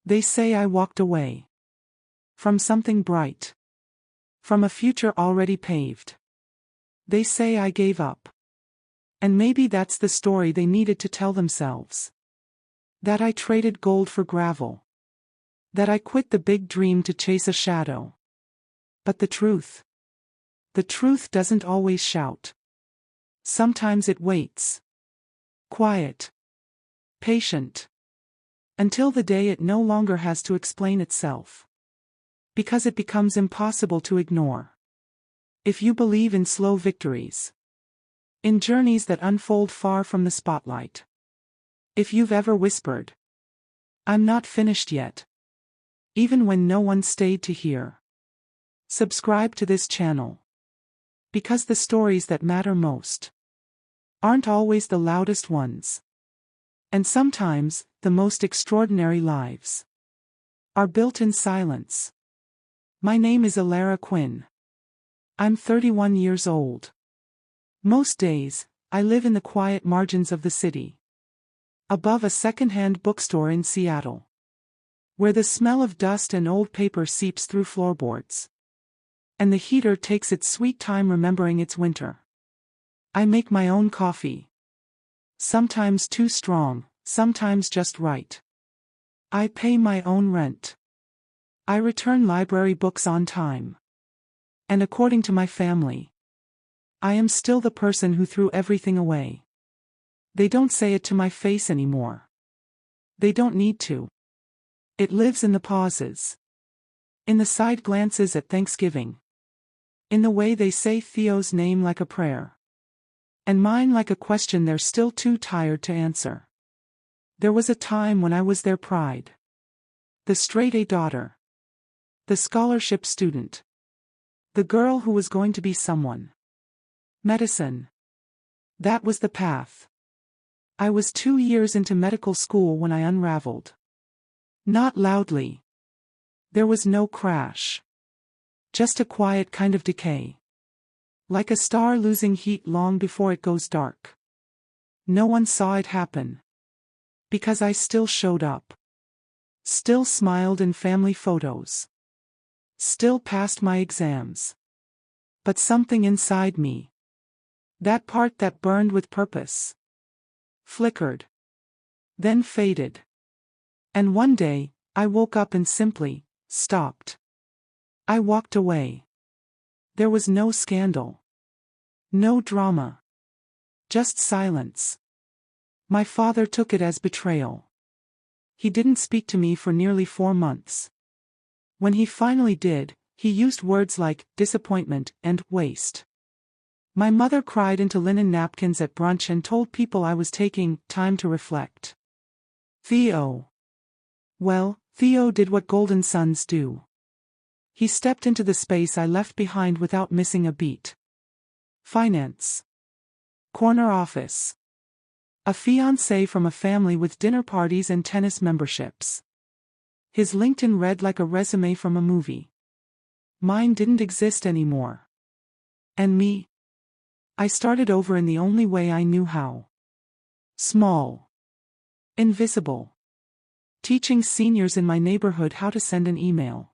They say I walked away. From something bright. From a future already paved. They say I gave up. And maybe that's the story they needed to tell themselves. That I traded gold for gravel. That I quit the big dream to chase a shadow. But the truth doesn't always shout. Sometimes it waits. Quiet. Patient. Until the day it no longer has to explain itself. Because it becomes impossible to ignore. If you believe in slow victories. In journeys that unfold far from the spotlight. If you've ever whispered, "I'm not finished yet." Even when no one stayed to hear. Subscribe to this channel. Because the stories that matter most aren't always the loudest ones. And sometimes, the most extraordinary lives are built in silence. My name is Alara Quinn. I'm 31 years old. Most days, I live in the quiet margins of the city. Above a second-hand bookstore in Seattle. Where the smell of dust and old paper seeps through floorboards. And the heater takes its sweet time remembering it's winter. I make my own coffee. Sometimes too strong, sometimes just right. I pay my own rent. I return library books on time. And according to my family, I am still the person who threw everything away. They don't say it to my face anymore. They don't need to. It lives in the pauses. In the side glances at Thanksgiving. In the way they say Theo's name like a prayer. And mine like a question they're still too tired to answer. There was a time when I was their pride. The straight-A daughter. The scholarship student. The girl who was going to be someone. Medicine. That was the path. I was 2 years into medical school when I unraveled. Not loudly. There was no crash. Just a quiet kind of decay. Like a star losing heat long before it goes dark. No one saw it happen. Because I still showed up. Still smiled in family photos. Still passed my exams. But something inside me. That part that burned with purpose. Flickered. Then faded. And one day, I woke up and simply stopped. I walked away. There was no scandal. No drama. Just silence. My father took it as betrayal. He didn't speak to me for nearly 4 months. When he finally did, he used words like disappointment and waste. My mother cried into linen napkins at brunch and told people I was taking time to reflect. Theo. Well, Theo did what golden sons do. He stepped into the space I left behind without missing a beat. Finance. Corner office. A fiancé from a family with dinner parties and tennis memberships. His LinkedIn read like a resume from a movie. Mine didn't exist anymore. And me? I started over in the only way I knew how. Small. Invisible. Teaching seniors in my neighborhood how to send an email.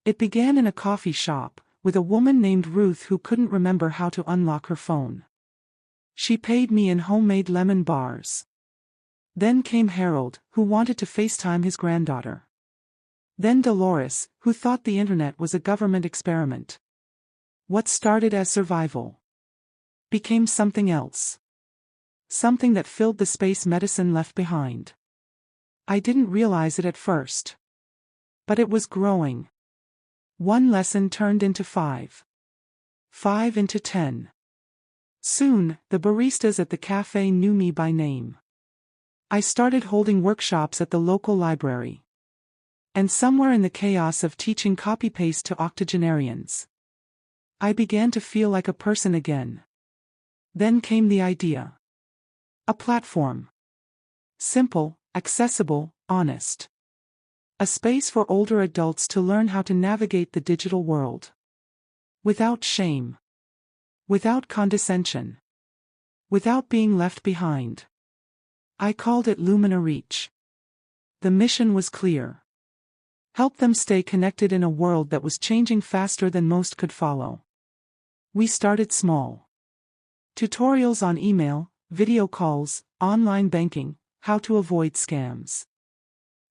It began in a coffee shop, with a woman named Ruth who couldn't remember how to unlock her phone. She paid me in homemade lemon bars. Then came Harold, who wanted to FaceTime his granddaughter. Then Dolores, who thought the internet was a government experiment. What started as survival became something else. Something that filled the space medicine left behind. I didn't realize it at first. But it was growing. 1 lesson turned into 5. 5 into 10. Soon, the baristas at the cafe knew me by name. I started holding workshops at the local library. And somewhere in the chaos of teaching copy-paste to octogenarians, I began to feel like a person again. Then came the idea. A platform. Simple, accessible, honest. A space for older adults to learn how to navigate the digital world. Without shame. Without condescension. Without being left behind. I called it Lumina Reach. The mission was clear. Help them stay connected in a world that was changing faster than most could follow. We started small. Tutorials on email, video calls, online banking, how to avoid scams.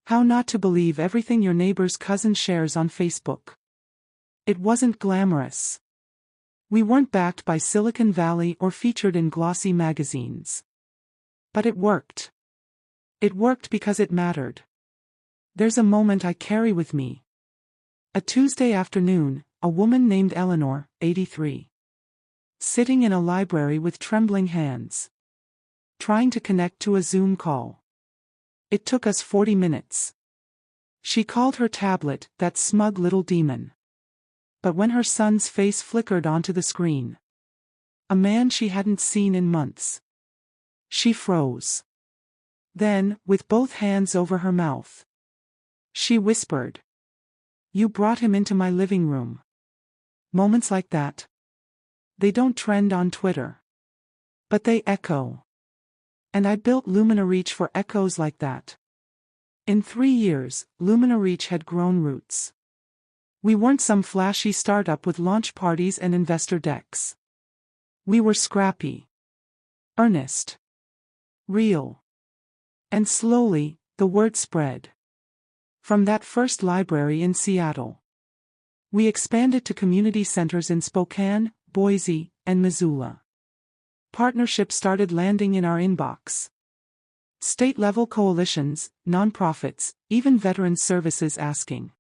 How not to believe everything your neighbor's cousin shares on Facebook. It wasn't glamorous. We weren't backed by Silicon Valley or featured in glossy magazines. But it worked. It worked because it mattered. There's a moment I carry with me. A Tuesday afternoon, a woman named Eleanor, 83. Sitting in a library with trembling hands. Trying to connect to a Zoom call. It took us 40 minutes. She called her tablet that smug little demon. But when her son's face flickered onto the screen, a man she hadn't seen in months, she froze. Then, with both hands over her mouth, she whispered, "You brought him into my living room." Moments like that. They don't trend on Twitter. But they echo. And I built Lumina Reach for echoes like that. In 3 years, Lumina Reach had grown roots. We weren't some flashy startup with launch parties and investor decks. We were scrappy. Earnest. Real. And slowly, the word spread. From that first library in Seattle, we expanded to community centers in Spokane, Boise, and Missoula. Partnerships started landing in our inbox. State-level coalitions, nonprofits, even veterans services asking,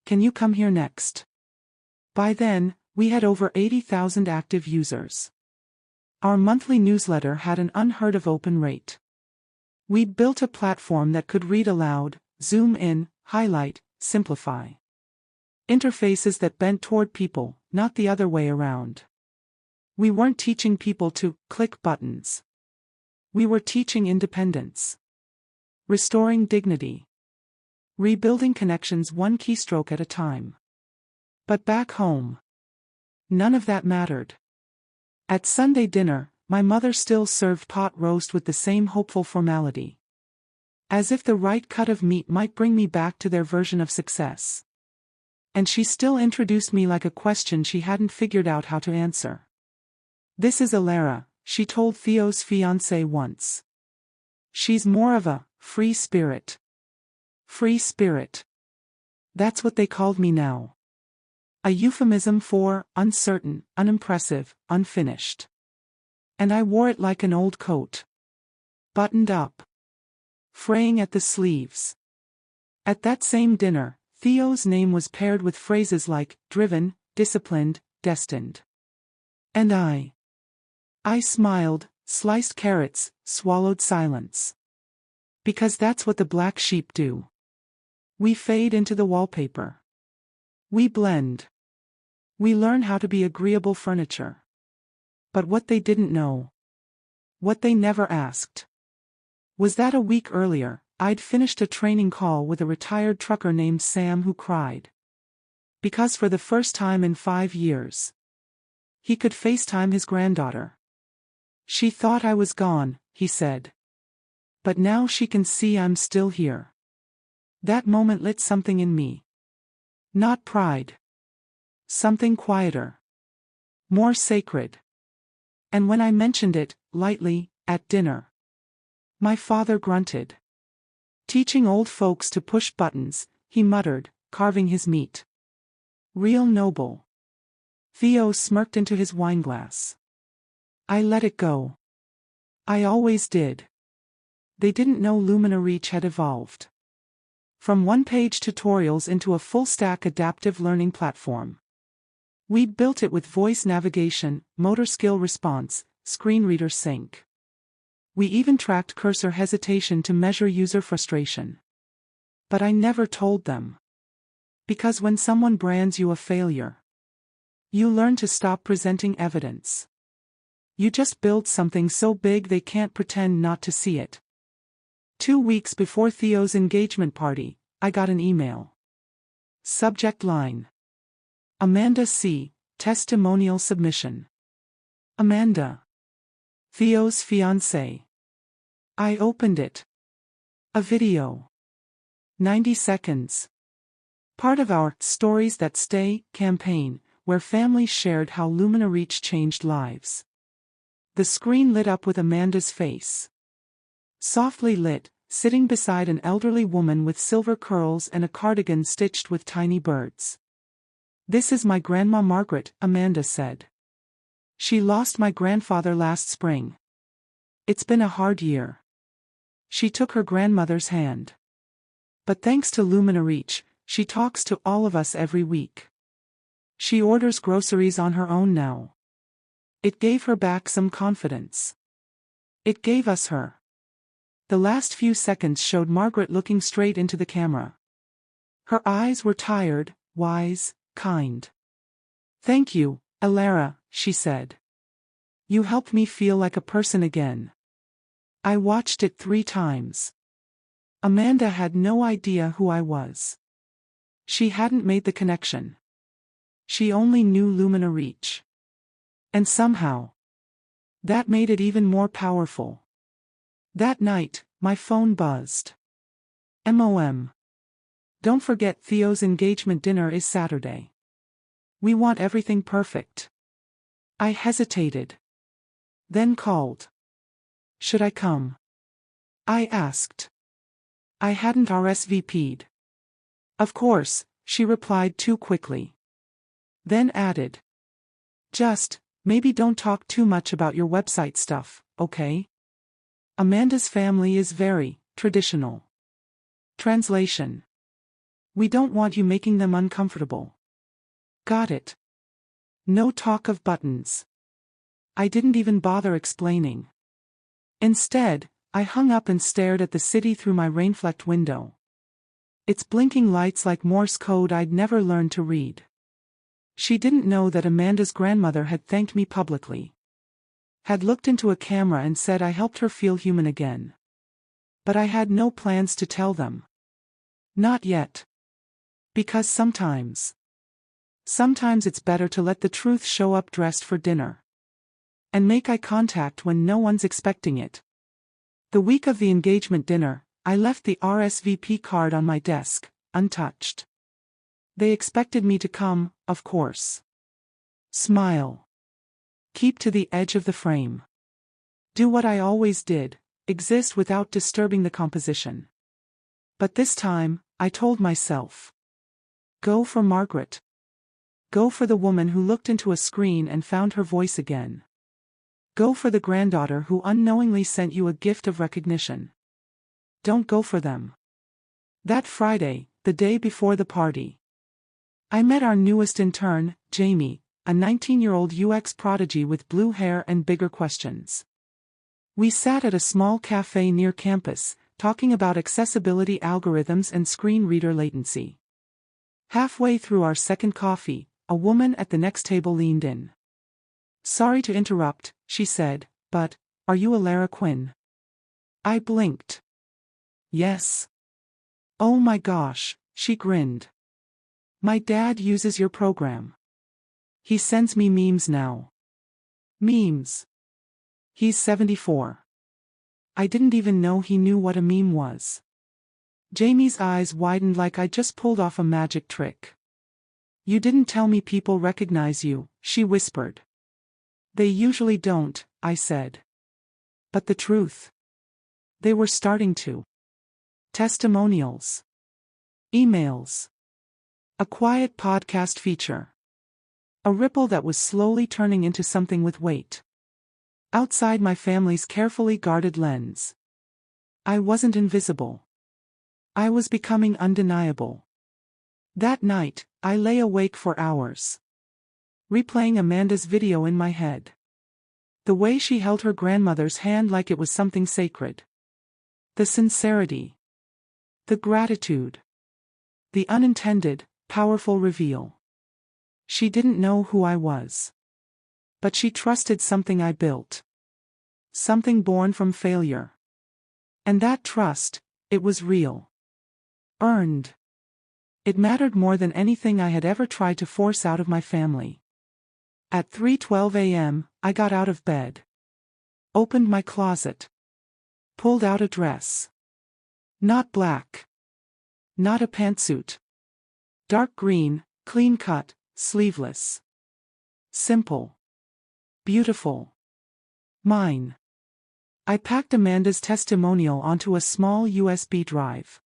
"Can you come here next?" By then, we had over 80,000 active users. Our monthly newsletter had an unheard-of open rate. We built a platform that could read aloud, zoom in, highlight, simplify. Interfaces that bent toward people, not the other way around. We weren't teaching people to click buttons. We were teaching independence. Restoring dignity. Rebuilding connections one keystroke at a time. But back home, none of that mattered. At Sunday dinner, my mother still served pot roast with the same hopeful formality. As if the right cut of meat might bring me back to their version of success. And she still introduced me like a question she hadn't figured out how to answer. "This is Alara," she told Theo's fiancé once. "She's more of a free spirit." Free spirit. That's what they called me now. A euphemism for uncertain, unimpressive, unfinished. And I wore it like an old coat. Buttoned up. Fraying at the sleeves. At that same dinner, Theo's name was paired with phrases like driven, disciplined, destined. And I smiled, sliced carrots, swallowed silence. Because that's what the black sheep do. We fade into the wallpaper. We blend. We learn how to be agreeable furniture. But what they didn't know, what they never asked, was that a week earlier, I'd finished a training call with a retired trucker named Sam who cried. Because for the first time in 5 years, he could FaceTime his granddaughter. "She thought I was gone," he said. "But now she can see I'm still here." That moment lit something in me. Not pride. Something quieter. More sacred. And when I mentioned it, lightly, at dinner, my father grunted. Teaching old folks to push buttons, he muttered, carving his meat. Real noble. Theo smirked into his wineglass. I let it go. I always did. They didn't know Lumina Reach had evolved. From one-page tutorials into a full-stack adaptive learning platform. We built it with voice navigation, motor skill response, screen reader sync. We even tracked cursor hesitation to measure user frustration. But I never told them. Because when someone brands you a failure, you learn to stop presenting evidence. You just build something so big they can't pretend not to see it. 2 weeks before Theo's engagement party, I got an email. Subject line. Amanda C. Testimonial submission. Amanda. Theo's fiancé. I opened it. A video. 90 seconds. Part of our Stories That Stay campaign, where families shared how Lumina Reach changed lives. The screen lit up with Amanda's face. Softly lit, sitting beside an elderly woman with silver curls and a cardigan stitched with tiny birds. "This is my grandma Margaret," Amanda said. "She lost my grandfather last spring. It's been a hard year." She took her grandmother's hand. "But thanks to Lumina Reach, she talks to all of us every week. She orders groceries on her own now." It gave her back some confidence. It gave us her. The last few seconds showed Margaret looking straight into the camera. Her eyes were tired, wise, kind. "Thank you, Alara," she said. "You helped me feel like a person again." I watched it 3 times. Amanda had no idea who I was. She hadn't made the connection. She only knew Lumina Reach. And somehow, that made it even more powerful. That night, my phone buzzed. "Mom. Don't forget Theo's engagement dinner is Saturday. We want everything perfect." I hesitated. Then called. "Should I come?" I asked. I hadn't RSVP'd. "Of course," she replied too quickly. Then added. "Just, maybe don't talk too much about your website stuff, okay? Amanda's family is very traditional." Translation: "We don't want you making them uncomfortable." Got it. No talk of buttons. I didn't even bother explaining. Instead, I hung up and stared at the city through my rain-flecked window. Its blinking lights like Morse code I'd never learned to read. She didn't know that Amanda's grandmother had thanked me publicly. Had looked into a camera and said I helped her feel human again. But I had no plans to tell them. Not yet. Because sometimes it's better to let the truth show up dressed for dinner. And make eye contact when no one's expecting it. The week of the engagement dinner, I left the RSVP card on my desk, untouched. They expected me to come, of course. Smile. Keep to the edge of the frame. Do what I always did, exist without disturbing the composition. But this time, I told myself. Go for Margaret. Go for the woman who looked into a screen and found her voice again. Go for the granddaughter who unknowingly sent you a gift of recognition. Don't go for them. That Friday, the day before the party, I met our newest intern, Jamie, a 19-year-old UX prodigy with blue hair and bigger questions. We sat at a small cafe near campus, talking about accessibility algorithms and screen reader latency. Halfway through our second coffee, a woman at the next table leaned in. "Sorry to interrupt," she said, "but, are you Alara Quinn?" I blinked. "Yes." "Oh my gosh," she grinned. "My dad uses your program. He sends me memes now." Memes. He's 74. I didn't even know he knew what a meme was. Jamie's eyes widened like I just pulled off a magic trick. "You didn't tell me people recognize you," she whispered. "They usually don't," I said. But the truth? They were starting to. Testimonials. Emails. A quiet podcast feature. A ripple that was slowly turning into something with weight. Outside my family's carefully guarded lens. I wasn't invisible. I was becoming undeniable. That night, I lay awake for hours. Replaying Amanda's video in my head. The way she held her grandmother's hand like it was something sacred. The sincerity. The gratitude. The unintended, powerful reveal. She didn't know who I was. But she trusted something I built. Something born from failure. And that trust, it was real. Earned. It mattered more than anything I had ever tried to force out of my family. At 3:12 a.m., I got out of bed. Opened my closet. Pulled out a dress. Not black. Not a pantsuit. Dark green, clean cut, sleeveless. Simple. Beautiful. Mine. I packed Amanda's testimonial onto a small USB drive.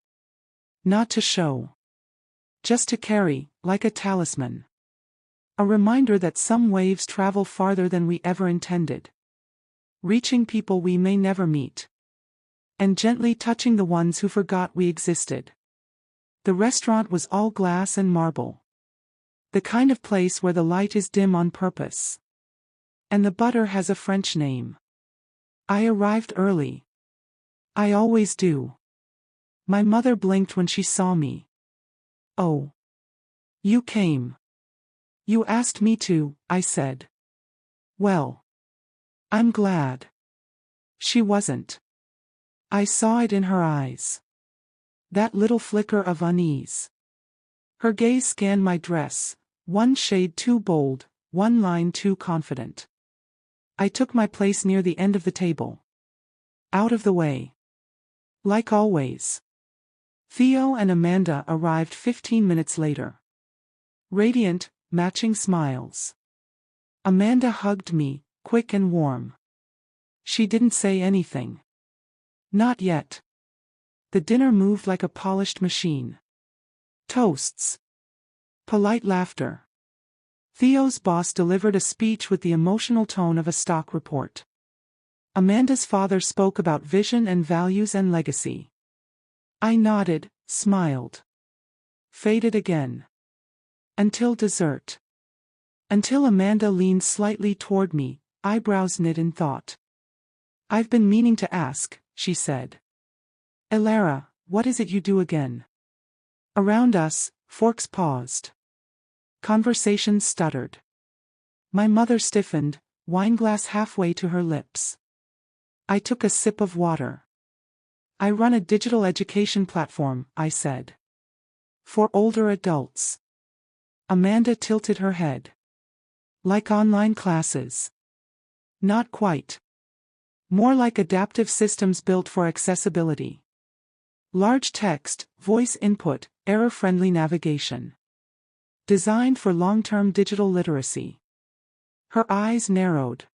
Not to show. Just to carry, like a talisman. A reminder that some waves travel farther than we ever intended. Reaching people we may never meet. And gently touching the ones who forgot we existed. The restaurant was all glass and marble. The kind of place where the light is dim on purpose. And the butter has a French name. I arrived early. I always do. My mother blinked when she saw me. Oh. You came. You asked me to, I said. Well. I'm glad. She wasn't. I saw it in her eyes. That little flicker of unease. Her gaze scanned my dress, one shade too bold, one line too confident. I took my place near the end of the table. Out of the way. Like always. Theo and Amanda arrived 15 minutes later. Radiant, matching smiles. Amanda hugged me, quick and warm. She didn't say anything. Not yet. The dinner moved like a polished machine. Toasts. Polite laughter. Theo's boss delivered a speech with the emotional tone of a stock report. Amanda's father spoke about vision and values and legacy. I nodded, smiled. Faded again. Until dessert. Until Amanda leaned slightly toward me, eyebrows knit in thought. I've been meaning to ask, she said. Elara, what is it you do again? Around us, forks paused. Conversation stuttered. My mother stiffened, wineglass halfway to her lips. I took a sip of water. I run a digital education platform, I said. For older adults. Amanda tilted her head. Like online classes. Not quite. More like adaptive systems built for accessibility. Large text, voice input, error-friendly navigation. Designed for long-term digital literacy. Her eyes narrowed.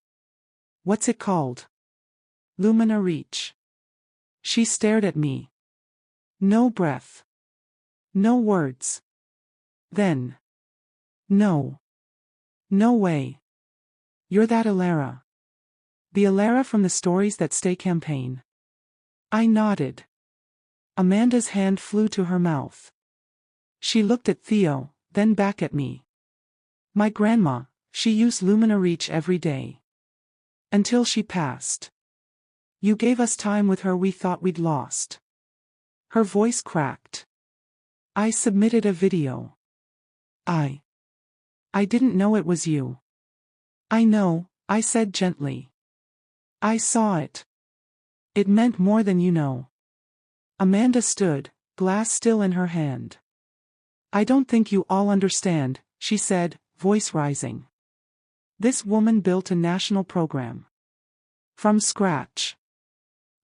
What's it called? Lumina Reach. She stared at me. No breath. No words. Then. No. No way. You're that Elara. The Elara from the Stories That Stay campaign. I nodded. Amanda's hand flew to her mouth. She looked at Theo, then back at me. My grandma, she used Lumina Reach every day. Until she passed. You gave us time with her we thought we'd lost. Her voice cracked. I submitted a video. I didn't know it was you. I know, I said gently. I saw it. It meant more than you know. Amanda stood, glass still in her hand. I don't think you all understand, she said, voice rising. This woman built a national program. From scratch.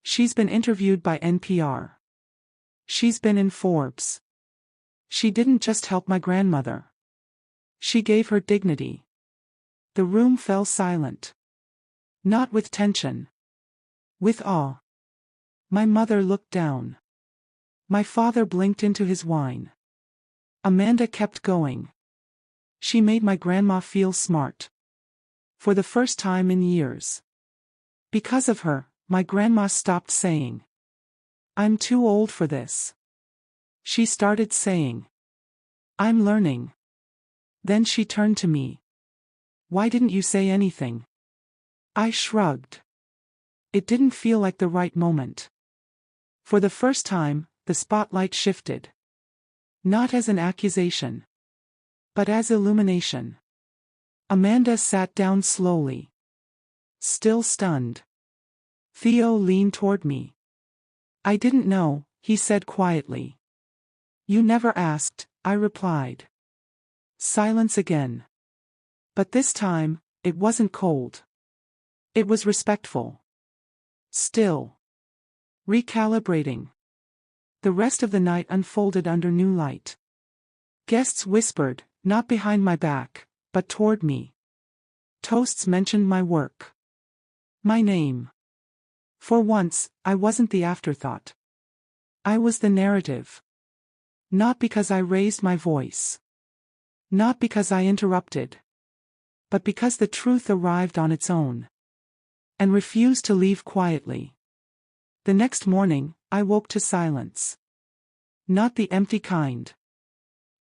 She's been interviewed by NPR. She's been in Forbes. She didn't just help my grandmother. She gave her dignity. The room fell silent. Not with tension. With awe. My mother looked down. My father blinked into his wine. Amanda kept going. She made my grandma feel smart. For the first time in years. Because of her, my grandma stopped saying, I'm too old for this. She started saying, I'm learning. Then she turned to me. Why didn't you say anything? I shrugged. It didn't feel like the right moment. For the first time, the spotlight shifted. Not as an accusation. But as illumination. Amanda sat down slowly. Still stunned. Theo leaned toward me. I didn't know, he said quietly. You never asked, I replied. Silence again. But this time, it wasn't cold. It was respectful. Still. Recalibrating. The rest of the night unfolded under new light. Guests whispered, not behind my back, but toward me. Toasts mentioned my work. My name. For once, I wasn't the afterthought. I was the narrative. Not because I raised my voice. Not because I interrupted. But because the truth arrived on its own. And refused to leave quietly. The next morning, I woke to silence. Not the empty kind.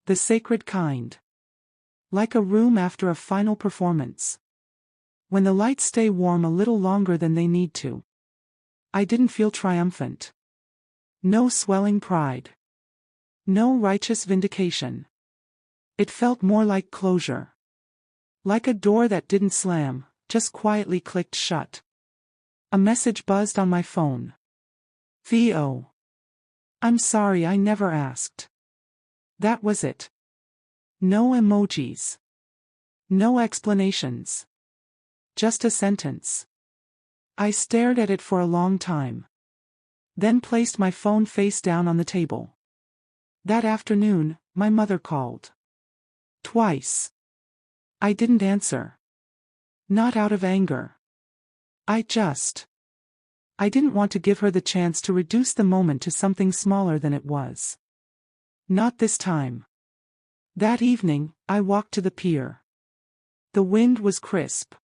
The sacred kind. Like a room after a final performance. When the lights stay warm a little longer than they need to. I didn't feel triumphant. No swelling pride. No righteous vindication. It felt more like closure. Like a door that didn't slam, just quietly clicked shut. A message buzzed on my phone. Theo. I'm sorry I never asked. That was it. No emojis. No explanations. Just a sentence. I stared at it for a long time. Then placed my phone face down on the table. That afternoon, my mother called. Twice. I didn't answer. Not out of anger. I didn't want to give her the chance to reduce the moment to something smaller than it was. Not this time. That evening, I walked to the pier. The wind was crisp.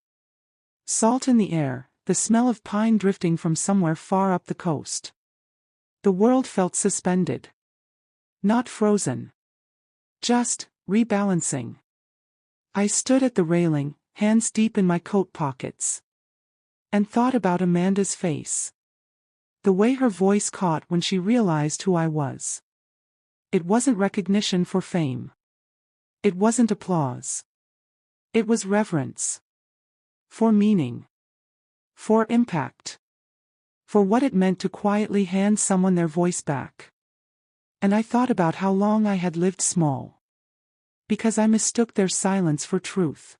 Salt in the air, the smell of pine drifting from somewhere far up the coast. The world felt suspended. Not frozen. Just rebalancing. I stood at the railing, hands deep in my coat pockets. And thought about Amanda's face. The way her voice caught when she realized who I was. It wasn't recognition for fame. It wasn't applause. It was reverence. For meaning. For impact. For what it meant to quietly hand someone their voice back. And I thought about how long I had lived small. Because I mistook their silence for truth.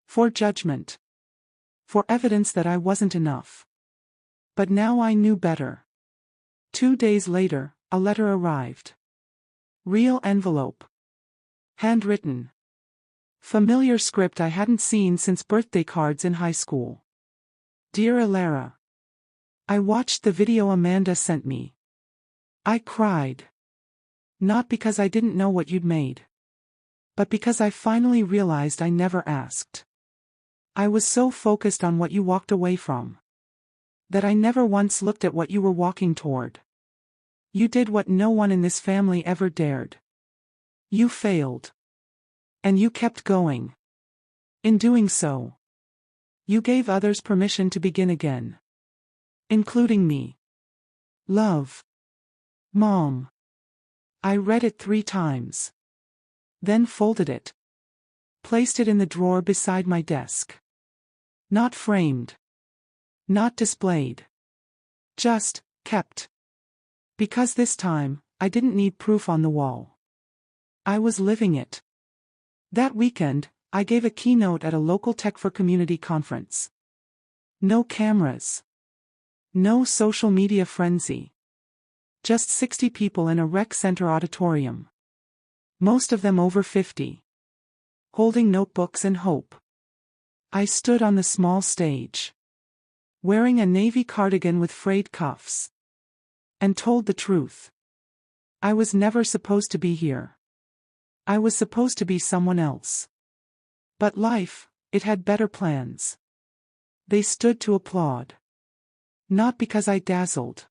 For judgment. For evidence that I wasn't enough. But now I knew better. 2 days later, a letter arrived. Real envelope. Handwritten. Familiar script I hadn't seen since birthday cards in high school. Dear Alara. I watched the video Amanda sent me. I cried. Not because I didn't know what you'd made. But because I finally realized I never asked. I was so focused on what you walked away from. That I never once looked at what you were walking toward. You did what no one in this family ever dared. You failed. And you kept going. In doing so, you gave others permission to begin again. Including me. Love. Mom. I read it 3 times. Then folded it. Placed it in the drawer beside my desk. Not framed. Not displayed. Just kept. Because this time, I didn't need proof on the wall. I was living it. That weekend, I gave a keynote at a local Tech for Community conference. No cameras. No social media frenzy. Just 60 people in a rec center auditorium. Most of them over 50. Holding notebooks and hope. I stood on the small stage. Wearing a navy cardigan with frayed cuffs. And told the truth. I was never supposed to be here. I was supposed to be someone else. But life, it had better plans. They stood to applaud. Not because I dazzled.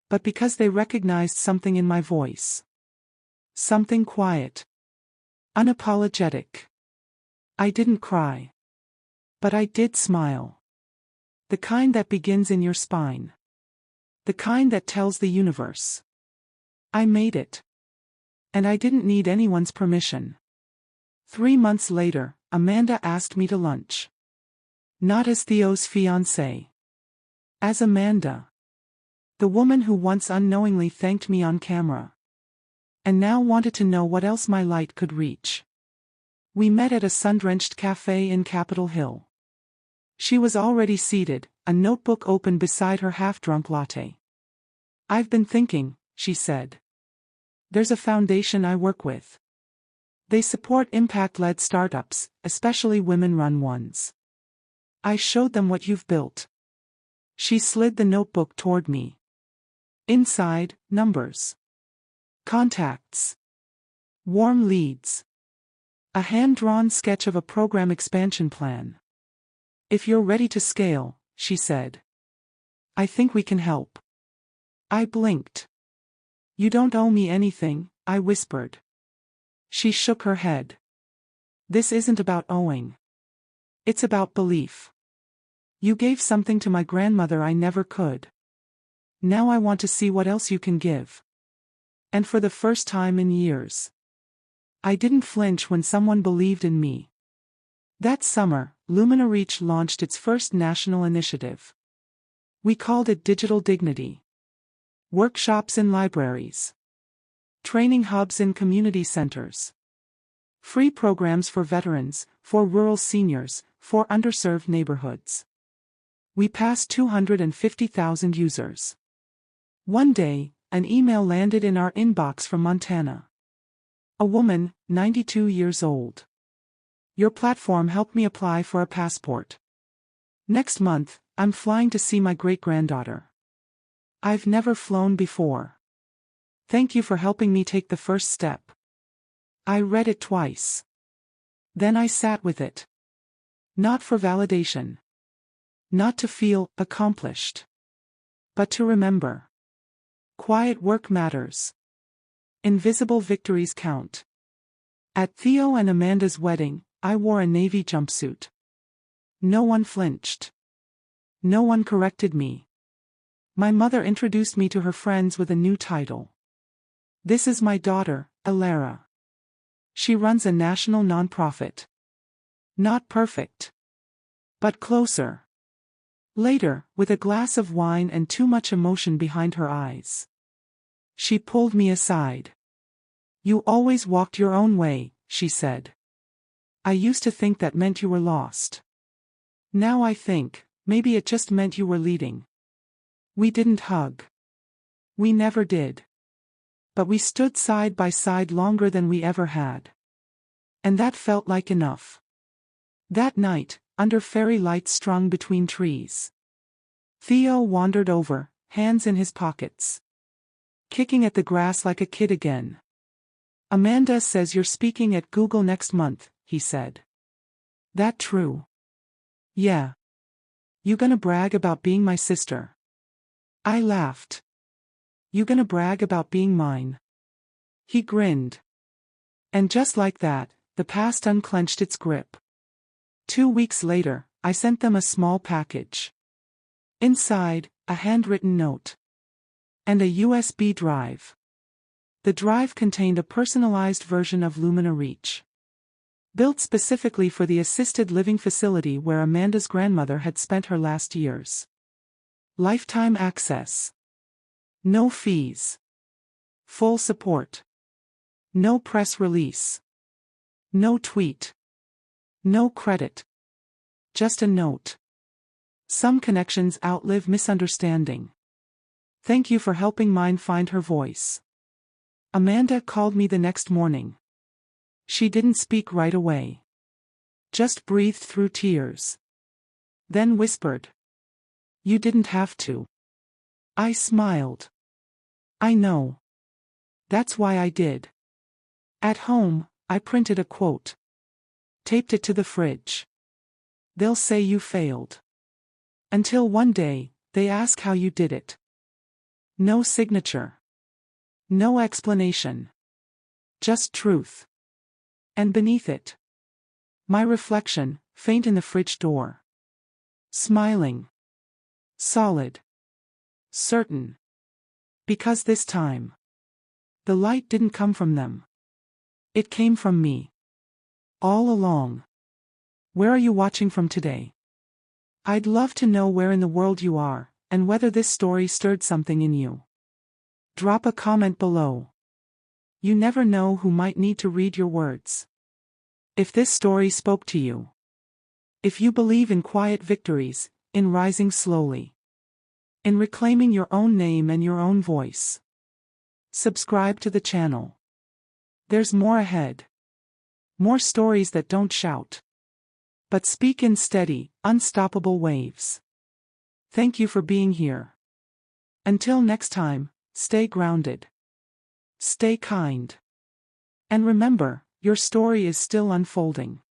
But because they recognized something in my voice. Something quiet. Unapologetic. I didn't cry. But I did smile. The kind that begins in your spine. The kind that tells the universe. I made it. And I didn't need anyone's permission. 3 months later, Amanda asked me to lunch. Not as Theo's fiancée. As Amanda. The woman who once unknowingly thanked me on camera. And now wanted to know what else my light could reach. We met at a sun-drenched cafe in Capitol Hill. She was already seated, a notebook open beside her half-drunk latte. I've been thinking, she said. There's a foundation I work with. They support impact-led startups, especially women-run ones. I showed them what you've built. She slid the notebook toward me. Inside, numbers. Contacts. Warm leads. A hand-drawn sketch of a program expansion plan. If you're ready to scale, she said. I think we can help. I blinked. You don't owe me anything, I whispered. She shook her head. This isn't about owing. It's about belief. You gave something to my grandmother I never could. Now I want to see what else you can give. And for the first time in years, I didn't flinch when someone believed in me. That summer, Lumina Reach launched its first national initiative. We called it Digital Dignity. Workshops in libraries. Training hubs in community centers. Free programs for veterans, for rural seniors, for underserved neighborhoods. We passed 250,000 users. One day, an email landed in our inbox from Montana. A woman, 92 years old. Your platform helped me apply for a passport. Next month, I'm flying to see my great-granddaughter. I've never flown before. Thank you for helping me take the first step. I read it twice. Then I sat with it. Not for validation. Not to feel accomplished. But to remember. Quiet work matters. Invisible victories count. At Theo and Amanda's wedding, I wore a navy jumpsuit. No one flinched. No one corrected me. My mother introduced me to her friends with a new title. This is my daughter, Alara. She runs a national nonprofit. Not perfect. But closer. Later, with a glass of wine and too much emotion behind her eyes, she pulled me aside. You always walked your own way, she said. I used to think that meant you were lost. Now I think, maybe it just meant you were leading. We didn't hug. We never did. But we stood side by side longer than we ever had. And that felt like enough. That night, under fairy lights strung between trees, Theo wandered over, hands in his pockets. Kicking at the grass like a kid again. Amanda says you're speaking at Google next month, he said. That true? Yeah. You gonna brag about being my sister? I laughed. You gonna brag about being mine? He grinned. And just like that, the past unclenched its grip. 2 weeks later, I sent them a small package. Inside, a handwritten note. And a USB drive. The drive contained a personalized version of Lumina Reach. Built specifically for the assisted living facility where Amanda's grandmother had spent her last years. Lifetime access. No fees. Full support. No press release. No tweet. No credit. Just a note. Some connections outlive misunderstanding. Thank you for helping mine find her voice. Amanda called me the next morning. She didn't speak right away. Just breathed through tears. Then whispered. You didn't have to. I smiled. I know. That's why I did. At home, I printed a quote. Taped it to the fridge. They'll say you failed. Until one day, they ask how you did it. No signature. No explanation. Just truth. And beneath it, my reflection, faint in the fridge door. Smiling. Solid. Certain. Because this time, the light didn't come from them. It came from me. All along. Where are you watching from today? I'd love to know where in the world you are, and whether this story stirred something in you. Drop a comment below. You never know who might need to read your words. If this story spoke to you. If you believe in quiet victories, in rising slowly. In reclaiming your own name and your own voice. Subscribe to the channel. There's more ahead. More stories that don't shout, but speak in steady, unstoppable waves. Thank you for being here. Until next time, stay grounded. Stay kind. And remember, your story is still unfolding.